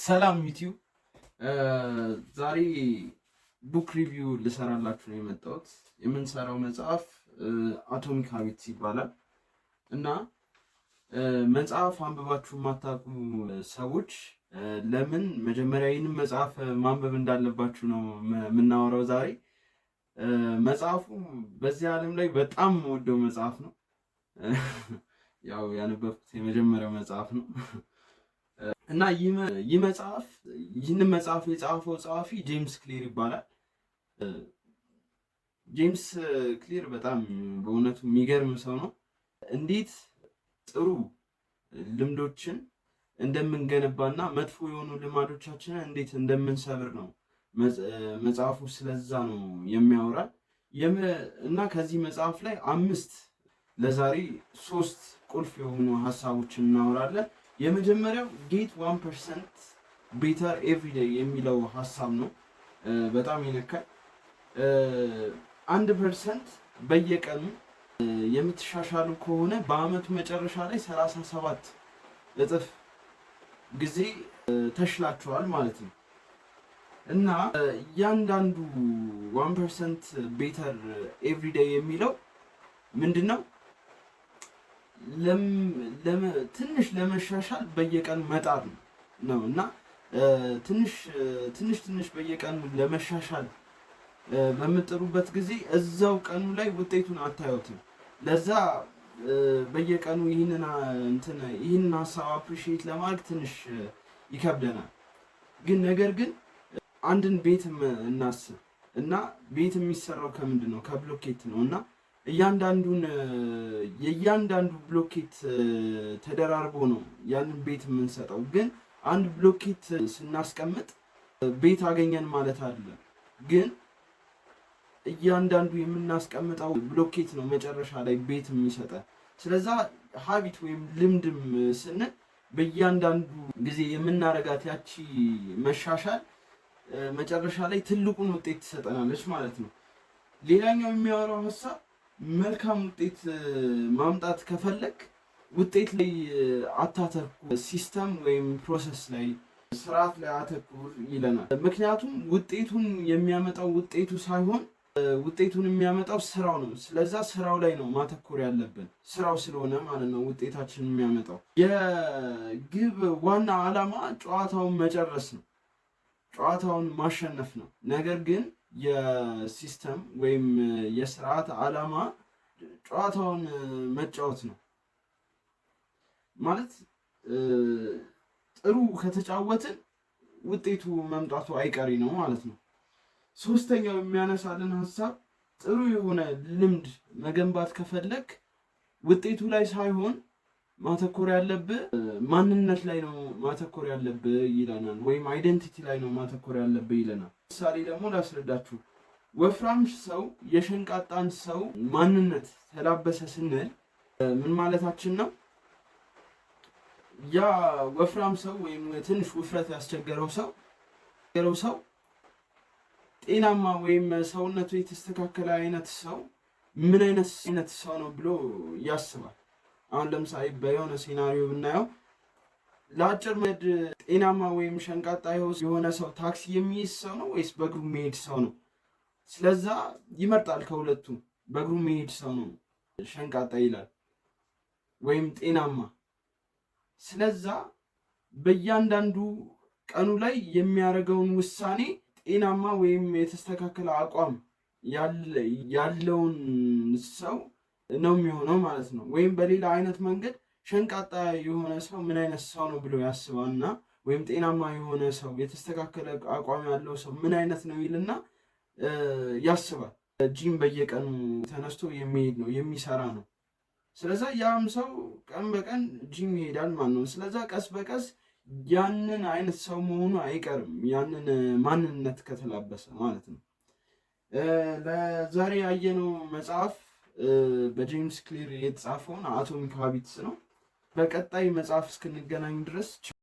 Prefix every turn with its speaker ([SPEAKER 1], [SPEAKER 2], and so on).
[SPEAKER 1] ሰላም ዩቲዩብ ዛሬ ቡክ ሪቪው ልሰራላችሁ ነው የመጣሁት። የምንሰራው መጽሐፍ አቶሚክ ሃቢትስ ይባላል እና መጽሐፍ አንብባችሁ የማታውቁ ሰዎች ለምን መጀመሪያ ይህንን መጽሐፍ ማንበብ እንዳለባችሁ ነው የምናወራው ዛሬ። መጽሐፉ በዚህ ዓለም ላይ በጣም ወደው መጽሐፍ ነው። ያው ያነበብኩት የመጀመሪያው መጽሐፍ ነው እና ይህንን መጽሐፍ የጻፈው ጸሐፊ ጄምስ ክሊር ይባላል። ጄምስ ክሊር በጣም በእውነቱ የሚገርም ሰው ነው። እንዴት ጥሩ ልምዶችን እንደምንገነባና መጥፎ የሆኑ ልማዶቻችንን እንዴት እንደምንሰብር ነው መጽሐፉ ስለዛ ነው የሚያወራል። እና ከዚህ መጽሐፍ ላይ ለዛሬ 3 ቁልፍ የሆኑ ሀሳቦችን እናወራለን። የመጀመሪያው ጌት 1% ቤተር ኤቭሪዴይ የሚለው ሀሳብ ነው። በጣም ይነካል። 1% በየቀኑ የምትሻሻሉ ከሆነ በአመቱ መጨረሻ ላይ 37 እጥፍ ጊዜ ተሽላችኋል ማለት ነው። እና እያንዳንዱ 1% ቤተር ኤቭሪዴይ የሚለው ምንድነው? ትንሽ ለመሻሻል በየቀኑ መጣር ነው እና ትንሽ በየቀኑ ለመሻሻል በምጥሩበት ጊዜ እዛው ቀኑ ላይ ውጤቱን አታዩትም። ለዛ በየቀኑ ይህንን ሀሳብ አፕሪሺየት ለማድረግ ትንሽ ይከብደናል። ነገር ግን አንድን ቤት እናስብ እና ቤት የሚሰራው ከምንድን ነው? ከብሎኬት ነው እና የእያንዳንዱ ብሎኬት ተደራርቦ ነው ያንን ቤት የምንሰጠው። ግን አንድ ብሎኬት ስናስቀምጥ ቤት አገኘን ማለት አይደለም። ግን እያንዳንዱ የምናስቀምጠው ብሎኬት ነው መጨረሻ ላይ ቤት የሚሰጠን። ስለዛ ሀቢት ወይም ልምድም ስንል በእያንዳንዱ ጊዜ የምናረጋት ያቺ መሻሻል መጨረሻ ላይ ትልቁን ውጤት ትሰጠናለች ማለት ነው። ሌላኛው የሚያወራው ሀሳብ መልካም ውጤት ማምጣት ከፈለግ ውጤት ላይ አታተርኩ፣ ሲስተም ወይም ፕሮሰስ ላይ ስርዓት ላይ አተኩር ይለናል። ምክንያቱም ውጤቱን የሚያመጣው ውጤቱ ሳይሆን ውጤቱን የሚያመጣው ስራው ነው። ስለዛ ስራው ላይ ነው ማተኮር ያለብን፣ ስራው ስለሆነ ማለት ነው ውጤታችን የሚያመጣው። የግብ ዋና ዓላማ ጨዋታውን መጨረስ ነው፣ ጨዋታውን ማሸነፍ ነው። ነገር ግን የሲስተም ወይም የስርዓት ዓላማ ጨዋታውን መጫወት ነው ማለት። ጥሩ ከተጫወትን ውጤቱ መምጣቱ አይቀሪ ነው ማለት ነው። ሶስተኛው የሚያነሳልን ሀሳብ ጥሩ የሆነ ልምድ መገንባት ከፈለግ ውጤቱ ላይ ሳይሆን ማተኮር ያለብህ ማንነት ላይ ነው ማተኮር ያለብህ ይለናል። ወይም አይደንቲቲ ላይ ነው ማተኮር ያለብህ ይለናል። ምሳሌ ደግሞ ላስረዳችሁ። ወፍራም ሰው የሸንቃጣን ሰው ማንነት ተላበሰ ስንል ምን ማለታችን ነው? ያ ወፍራም ሰው ወይም ትንሽ ውፍረት ያስቸገረው ሰው ጤናማ ወይም ሰውነቱ የተስተካከለ አይነት ሰው ምን አይነት ሰው ነው ብሎ ያስባል። አሁን ለምሳሌ በየሆነ ሲናሪዮ ብናየው ለአጭር መንገድ ጤናማ ወይም ሸንቃጣ የሆነ ሰው ታክሲ የሚይዝ ሰው ነው ወይስ በእግሩ የሚሄድ ሰው ነው? ስለዛ ይመርጣል ከሁለቱ። በእግሩ የሚሄድ ሰው ነው ሸንቃጣ ይላል ወይም ጤናማ። ስለዛ በእያንዳንዱ ቀኑ ላይ የሚያደርገውን ውሳኔ ጤናማ ወይም የተስተካከለ አቋም ያለውን ሰው ነው የሚሆነው ማለት ነው። ወይም በሌላ አይነት መንገድ ሸንቃጣ የሆነ ሰው ምን አይነት ሰው ነው ብሎ ያስባልና ወይም ጤናማ የሆነ ሰው የተስተካከለ አቋም ያለው ሰው ምን አይነት ነው ይልና ያስባል። ጂም በየቀኑ ተነስቶ የሚሄድ ነው የሚሰራ ነው። ስለዛ ያም ሰው ቀን በቀን ጂም ይሄዳል ማለት ነው። ስለዛ ቀስ በቀስ ያንን አይነት ሰው መሆኑ አይቀርም፣ ያንን ማንነት ከተላበሰ ማለት ነው። ለዛሬ ያየነው መጽሐፍ በጄምስ ክሊር የተጻፈውን አቶሚክ ሃቢትስ ነው። በቀጣይ መጽሐፍ እስክንገናኝ ድረስ